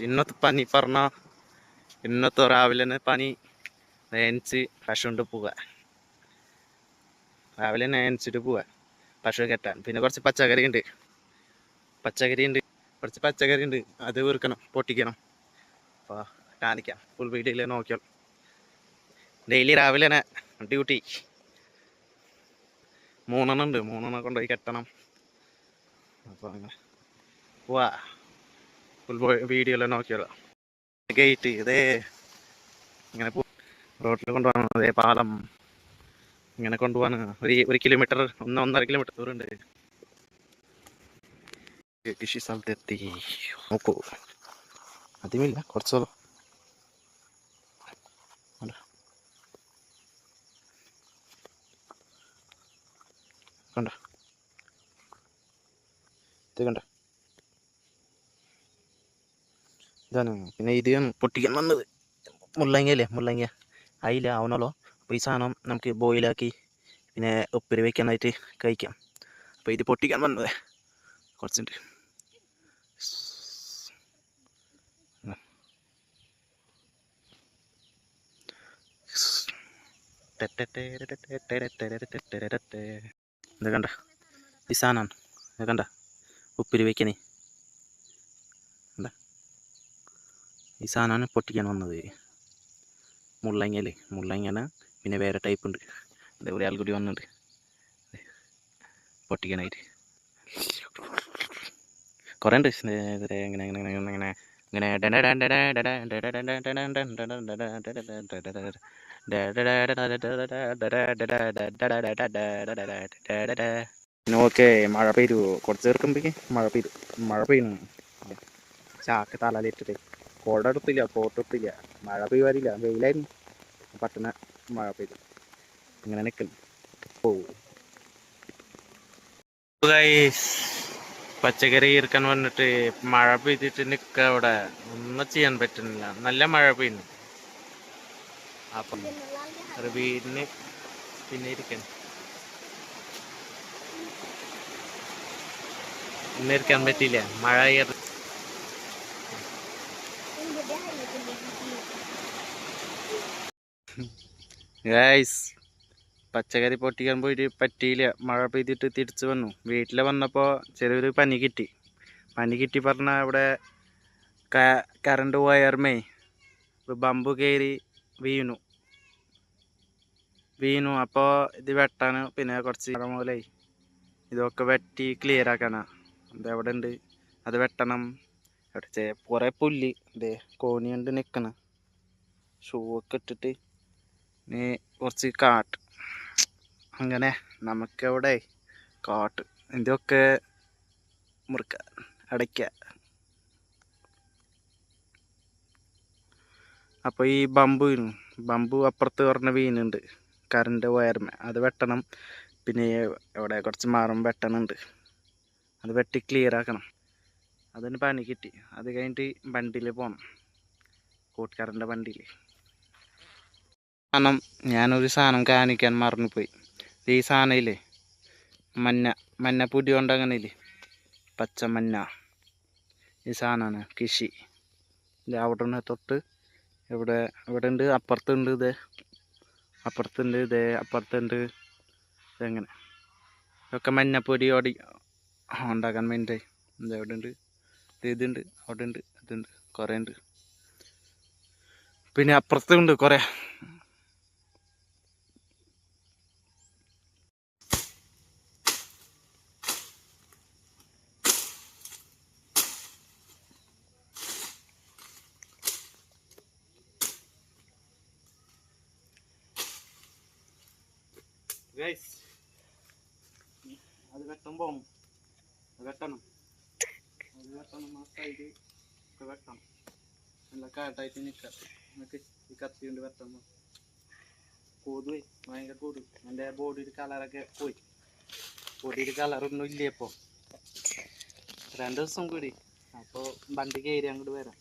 ഇന്നത്തെ പനി പറഞ്ഞ ഇന്നത്തെ രാവിലെ തന്നെ പനി നനച്ച് പശു കൊണ്ട് പോവുക. രാവിലെ നനച്ചിട്ട് പോവുക പശു കെട്ടാൻ. പിന്നെ കുറച്ച് പച്ചക്കറി ഉണ്ട്, കുറച്ച് പച്ചക്കറി ഉണ്ട്, അത് വീർക്കണം, പൊട്ടിക്കണം. അപ്പോൾ കാണിക്കാം, ഫുൾ വീഡിയോയിൽ നോക്കിയാൽ. ഡെയിലി രാവിലെ തന്നെ ഡ്യൂട്ടി 3 ഉണ്ട്, 3 കൊണ്ടുപോയി കെട്ടണം. അപ്പോൾ അങ്ങനെ പോവാ, ഫുൾ വീഡിയോയിൽ നോക്കിയാലോ. ഗേറ്റ് ഇതേ ഇങ്ങനെ റോഡിൽ കൊണ്ടുപോകണം. അതേ പാലം ഇങ്ങനെ കൊണ്ടുപോകാൻ 1 കിലോമീറ്റർ 1.5 കിലോമീറ്റർ ദൂരമുണ്ട്. കൃഷി സ്ഥലത്തെത്തി. നോക്കൂ, അധികമില്ല, കുറച്ചോളൂ. കണ്ട ഇത് കണ്ട, ഇതാണ്. പിന്നെ ഇത് പൊട്ടിക്കാൻ വന്നത് മുള്ളങ്ങ മുള്ളങ്ങ അയില ആവണല്ലോ. അപ്പോൾ ഈ സാധനം നമുക്ക് ബോയിലാക്കി പിന്നെ ഉപ്പിരി വയ്ക്കാനായിട്ട് കഴിക്കാം. അപ്പോൾ ഇത് പൊട്ടിക്കാൻ വന്നത് കുറച്ചുണ്ട്. ഇത് കണ്ട, ഈ സാധനമാണ്. ഇത് കണ്ട, ഉപ്പിരി വയ്ക്കണേ. ഈ സാധനമാണ് പൊട്ടിക്കാൻ വന്നത്. മുള്ളങ്ങന പിന്നെ വേറെ ടൈപ്പ് ഉണ്ട്. അതേപോലെ ആൾ കൂടി വന്നിട്ടുണ്ട് പൊട്ടിക്കാനായിട്ട്. കുറേ ഉണ്ട് ഇങ്ങനെ ഇങ്ങനെ ഇങ്ങനെ ഇങ്ങനെ ഓക്കെ. മഴ പെയ്തു, കുറച്ച് ചേർക്കുമ്പോഴേക്ക് മഴ പെയ്യുന്നു. ചാക്ക് തലയിലിട്ടിട്ട് കോട എടുത്തില്ല, കോട്ട് എടുത്തില്ല. മഴ പെയ്യുവാറില്ല, വെയിലായിരുന്നു. പട്ടണ മഴ പെയ്തു, ഇങ്ങനെ നിൽക്കുന്നു. പച്ചക്കറി ഇറക്കാൻ വന്നിട്ട് മഴ പെയ്തിട്ട് നിൽക്കുക. അവിടെ ഒന്നും ചെയ്യാൻ പറ്റുന്നില്ല, നല്ല മഴ പെയ്യുന്നു. അപ്പം വീടിന് പിന്നെ ഇരിക്കാൻ ഇന്നിരിക്കാൻ പറ്റില്ല, മഴ. പച്ചക്കറി പൊട്ടിക്കാൻ പോയിട്ട് പറ്റിയില്ല, മഴ പെയ്തിട്ട് തിരിച്ചു വന്നു. വീട്ടിൽ വന്നപ്പോൾ ചെറിയൊരു പനി കിട്ടി പറഞ്ഞാൽ ഇവിടെ കറണ്ട് വയർമേ ബമ്പ് കയറി വീണു. അപ്പോൾ ഇത് വെട്ടാൻ പിന്നെ കുറച്ച് മൂലമായി ഇതൊക്കെ വെട്ടി ക്ലിയർ ആക്കാനാ. ഇതെവിടെ ഉണ്ട്, അത് വെട്ടണം. അവിടെ കുറേ പുല്ല് ഇതേ കോണി കൊണ്ട് നിൽക്കണം. ഷൂ ഒക്കെ ഇട്ടിട്ട് കുറച്ച് കാട്ട്. അങ്ങനെ നമുക്കവിടെ കാട്ട് ഇതൊക്കെ മുറുക്കുക, അടയ്ക്കുക. അപ്പോൾ ഈ ബമ്പ് അപ്പുറത്ത് പറഞ്ഞ വീണുണ്ട് കറണ്ട് വയർമേ, അത് വെട്ടണം. പിന്നെ ഇവിടെ കുറച്ച് മരം വെട്ടണുണ്ട്, അത് വെട്ടി ക്ലിയർ ആക്കണം. അതിന് പണി കിട്ടി. അത് കഴിഞ്ഞിട്ട് വണ്ടിയിൽ പോകണം, കൂട്ടുകാരൻ്റെ വണ്ടിയിൽ. ഞാനൊരു സാധനം കാണിക്കാൻ മറന്നുപോയി. ഈ സാധനമില്ലേ, മഞ്ഞപ്പൊടി കൊണ്ട് അങ്ങനെ പച്ചമഞ്ഞ, ഈ സാധനമാണ് കൃഷി. ഇത് അവിടെ നിന്ന് തൊട്ട് ഇവിടെ ഉണ്ട്, അപ്പുറത്തുണ്ട്, അപ്പുറത്തുണ്ട്. ഇതെങ്ങനെ ഇതൊക്കെ മഞ്ഞപ്പൊടി ഉണ്ടാക്കാൻ വേണ്ടി. ഇത് എവിടെ ഉണ്ട്, ഇതുണ്ട്, അവിടെ ഉണ്ട്, ഇതുണ്ട്, കുറേ ഉണ്ട്. പിന്നെ അപ്പുറത്തുണ്ട് കുറേ. അത് വെട്ടണം, ആ സൈഡ് ഒക്കെ വെട്ടണം. നല്ല കാട്ടായിട്ട് നിൽക്കാം. നമുക്ക് ഈ കത്തി കൊണ്ട് വെട്ടുമ്പോൾ പോയി ഭയങ്കര കൂട്. എൻ്റെ ബോഡിയുടെ കളറൊക്കെ പോയി, ബോഡിയുടെ കളറൊന്നും ഇല്ല ഇപ്പോൾ. 2 ദിവസം കൂടി, അപ്പോൾ വണ്ടി കയറി അങ്ങോട്ട് വരാം.